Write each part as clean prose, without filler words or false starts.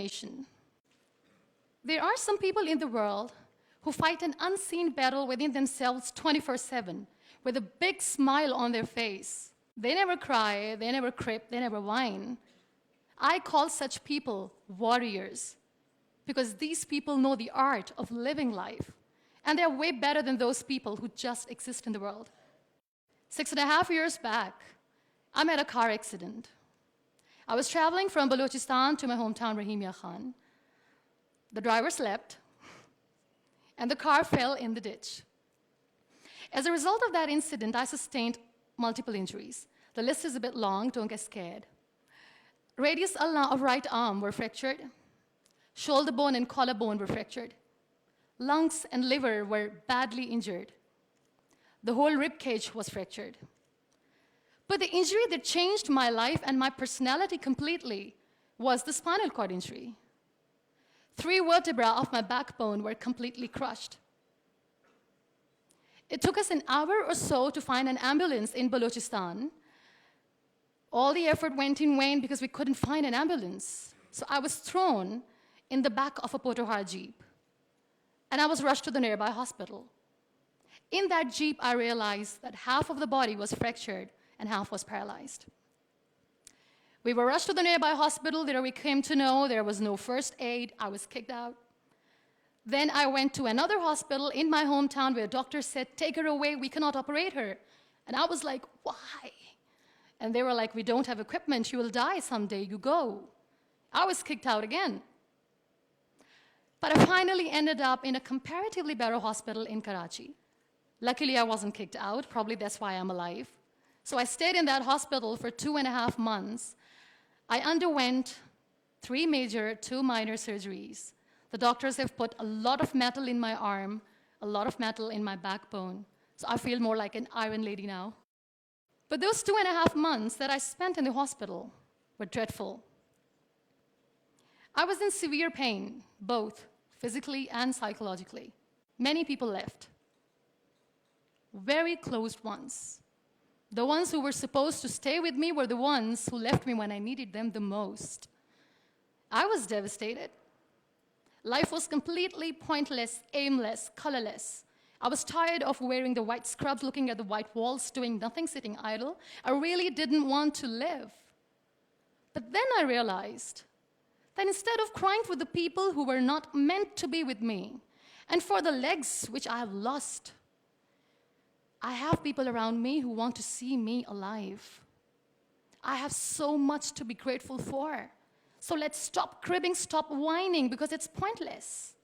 nation. There are some people in the world who fight an unseen battle within themselves 24/7 with a big smile on their face. They never cry, they never crip, they never whine. I call such people warriors because these people know the art of living life, and they're way better than those people who just exist in the world. 6.5 years back, I met a car accident. I was traveling from Balochistan to my hometown, Rahimia Khan. The driver slept, and the car fell in the ditch. As a result of that incident, I sustained multiple injuries. The list is a bit long, don't get scared. Radius ulna of right arm were fractured. Shoulder bone and collarbone were fractured. Lungs and liver were badly injured. The whole rib cage was fractured. But the injury that changed my life and my personality completely was the spinal cord injury. 3 vertebrae of my backbone were completely crushed. It took us an hour or so to find an ambulance in Balochistan. All the effort went in vain because we couldn't find an ambulance. So I was thrown in the back of a Potohar Jeep, and I was rushed to the nearby hospital. In that Jeep, I realized that half of the body was fractured and half was paralyzed. We were rushed to the nearby hospital. There we came to know there was no first aid. I was kicked out. Then I went to another hospital in my hometown where doctors said, "Take her away, we cannot operate her." And I was like, "Why?" And they were like, "We don't have equipment, you will die someday, you go." I was kicked out again. But I finally ended up in a comparatively better hospital in Karachi. Luckily, I wasn't kicked out. Probably that's why I'm alive. So I stayed in that hospital for 2.5 months. I underwent 3 major, 2 minor surgeries. The doctors have put a lot of metal in my arm, a lot of metal in my backbone. So I feel more like an iron lady now. But those 2.5 months that I spent in the hospital were dreadful. I was in severe pain, both physically and psychologically. Many people left. Very close ones. The ones who were supposed to stay with me were the ones who left me when I needed them the most. I was devastated. Life was completely pointless, aimless, colorless. I was tired of wearing the white scrubs, looking at the white walls, doing nothing, sitting idle. I really didn't want to live. But then I realized that instead of crying for the people who were not meant to be with me, and for the legs which I have lost, I have people around me who want to see me alive. I have so much to be grateful for. So let's stop cribbing, stop whining, because it's pointless.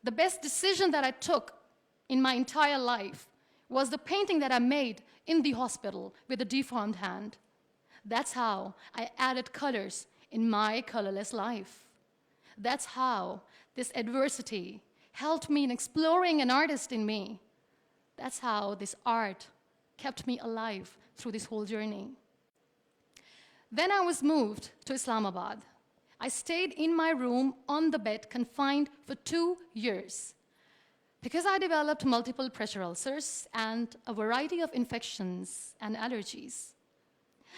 The best decision that I took in my entire life was the painting that I made in the hospital with a deformed hand. That's how I added colors in my colorless life. That's how this adversity helped me in exploring an artist in me. That's how this art kept me alive through this whole journey. Then I was moved to Islamabad. I stayed in my room on the bed, confined for 2 years, because I developed multiple pressure ulcers and a variety of infections and allergies.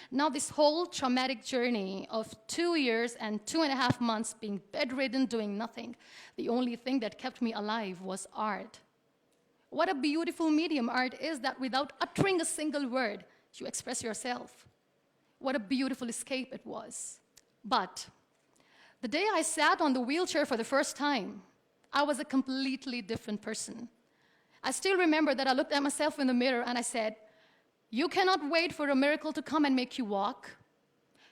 Now, this whole traumatic journey of 2 years and 2.5 months being bedridden, doing nothing, the only thing that kept me alive was art. What a beautiful medium art is, that without uttering a single word, you express yourself. What a beautiful escape it was. But the day I sat on the wheelchair for the first time, I was a completely different person. I still remember that I looked at myself in the mirror and I said, "You cannot wait for a miracle to come and make you walk.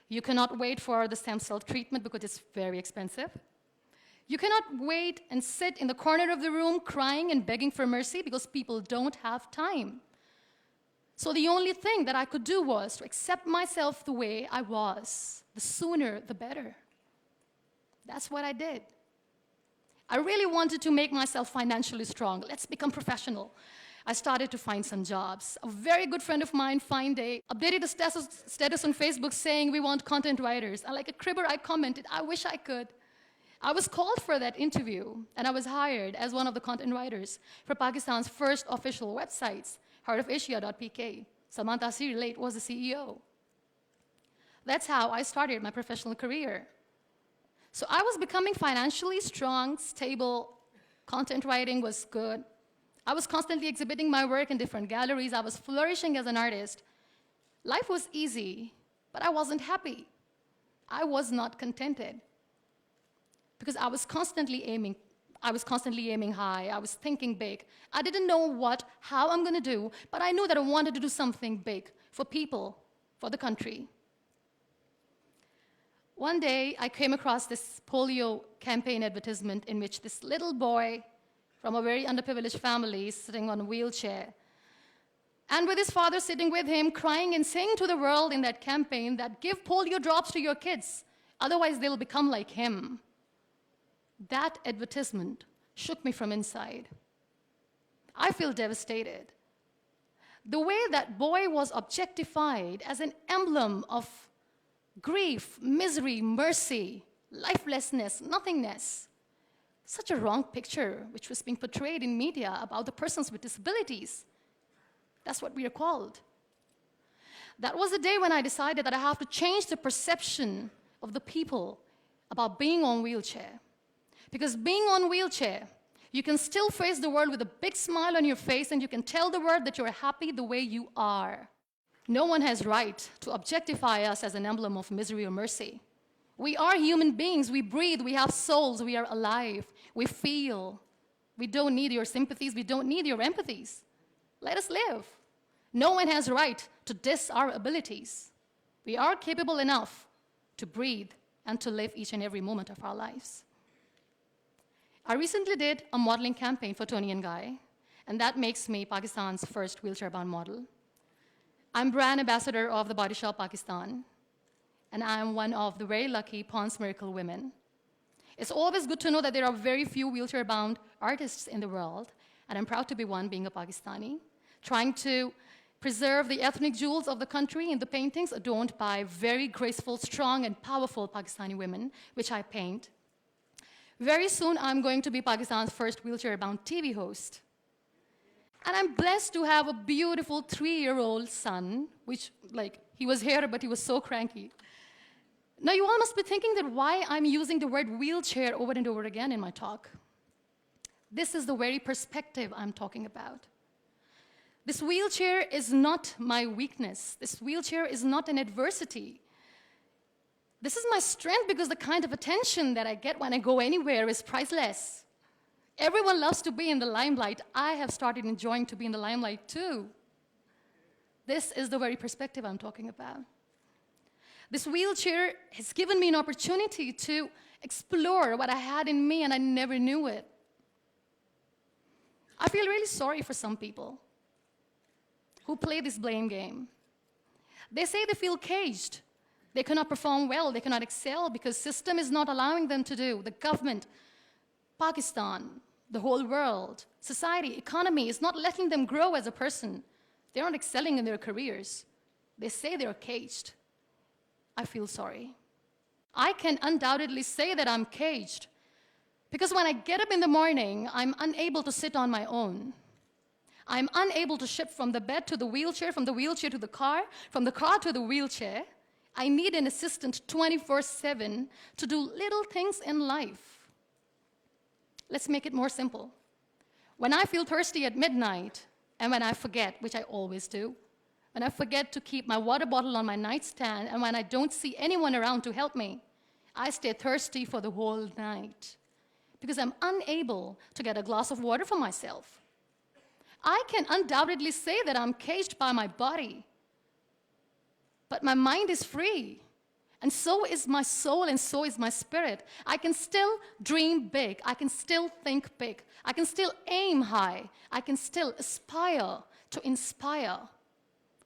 You cannot wait for the stem cell treatment because it's very expensive. You cannot wait and sit in the corner of the room crying and begging for mercy because people don't have time." So the only thing that I could do was to accept myself the way I was. The sooner, the better. That's what I did. I really wanted to make myself financially strong. Let's become professional. I started to find some jobs. A very good friend of mine, Fine Day, updated a status on Facebook saying, "We want content writers." And like a cribber, I commented, "I wish I could." I was called for that interview, and I was hired as one of the content writers for Pakistan's first official websites, heartofasia.pk. Salman Taseer Late was the CEO. That's how I started my professional career. So I was becoming financially strong, stable, content writing was good. I was constantly exhibiting my work in different galleries. I was flourishing as an artist. Life was easy, but I wasn't happy. I was not contented because I was constantly aiming high. I was thinking big. I didn't know how I'm going to do, but I knew that I wanted to do something big for people, for the country. One day, I came across this polio campaign advertisement in which this little boy from a very underprivileged family is sitting on a wheelchair, and with his father sitting with him, crying and saying to the world in that campaign that give polio drops to your kids, otherwise they'll become like him. That advertisement shook me from inside. I feel devastated. The way that boy was objectified as an emblem of grief, misery, mercy, lifelessness, nothingness. Such a wrong picture which was being portrayed in media about the persons with disabilities. That's what we are called. That was the day when I decided that I have to change the perception of the people about being on wheelchair. Because being on wheelchair, you can still face the world with a big smile on your face and you can tell the world that you're happy the way you are. No one has right to objectify us as an emblem of misery or mercy. We are human beings, we breathe, we have souls, we are alive, we feel. We don't need your sympathies, we don't need your empathies. Let us live. No one has right to diss our abilities. We are capable enough to breathe and to live each and every moment of our lives. I recently did a modeling campaign for Toni & Guy, and that makes me Pakistan's first wheelchair-bound model. I'm brand ambassador of The Body Shop Pakistan, and I'm one of the very lucky Pond's Miracle women. It's always good to know that there are very few wheelchair-bound artists in the world, and I'm proud to be one, being a Pakistani, trying to preserve the ethnic jewels of the country in the paintings adorned by very graceful, strong, and powerful Pakistani women, which I paint. Very soon, I'm going to be Pakistan's first wheelchair-bound TV host. And I'm blessed to have a beautiful 3-year-old son, which, he was here, but he was so cranky. Now, you all must be thinking that why I'm using the word wheelchair over and over again in my talk. This is the very perspective I'm talking about. This wheelchair is not my weakness. This wheelchair is not an adversity. This is my strength because the kind of attention that I get when I go anywhere is priceless. Everyone loves to be in the limelight. I have started enjoying to be in the limelight too. This is the very perspective I'm talking about. This wheelchair has given me an opportunity to explore what I had in me and I never knew it. I feel really sorry for some people who play this blame game. They say they feel caged. They cannot perform well, they cannot excel because system is not allowing them to do. The government, Pakistan, the whole world, society, economy is not letting them grow as a person. They're not excelling in their careers. They say they're caged. I feel sorry. I can undoubtedly say that I'm caged because when I get up in the morning, I'm unable to sit on my own. I'm unable to shift from the bed to the wheelchair, from the wheelchair to the car, from the car to the wheelchair. I need an assistant 24/7 to do little things in life. Let's make it more simple. When I feel thirsty at midnight, and when I forget, which I always do, when I forget to keep my water bottle on my nightstand, and when I don't see anyone around to help me, I stay thirsty for the whole night because I'm unable to get a glass of water for myself. I can undoubtedly say that I'm caged by my body, but my mind is free, and so is my soul, and so is my spirit. I can still dream big. I can still think big. I can still aim high. I can still aspire to inspire.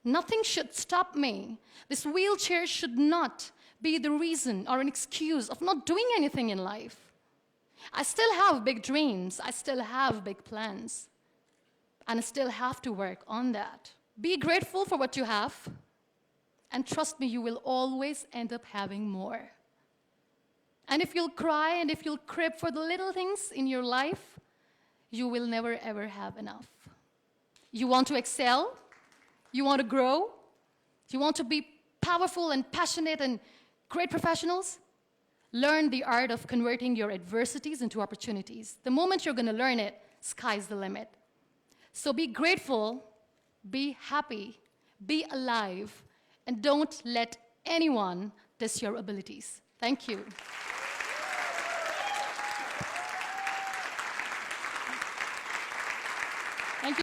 Nothing should stop me. This wheelchair should not be the reason or an excuse of not doing anything in life. I still have big dreams. I still have big plans. And I still have to work on that. Be grateful for what you have. And trust me, you will always end up having more. And if you'll cry and if you'll crib for the little things in your life, you will never ever have enough. You want to excel? You want to grow? You want to be powerful and passionate and great professionals? Learn the art of converting your adversities into opportunities. The moment you're going to learn it, sky's the limit. So be grateful, be happy, be alive, and don't let anyone diss your abilities. Thank you.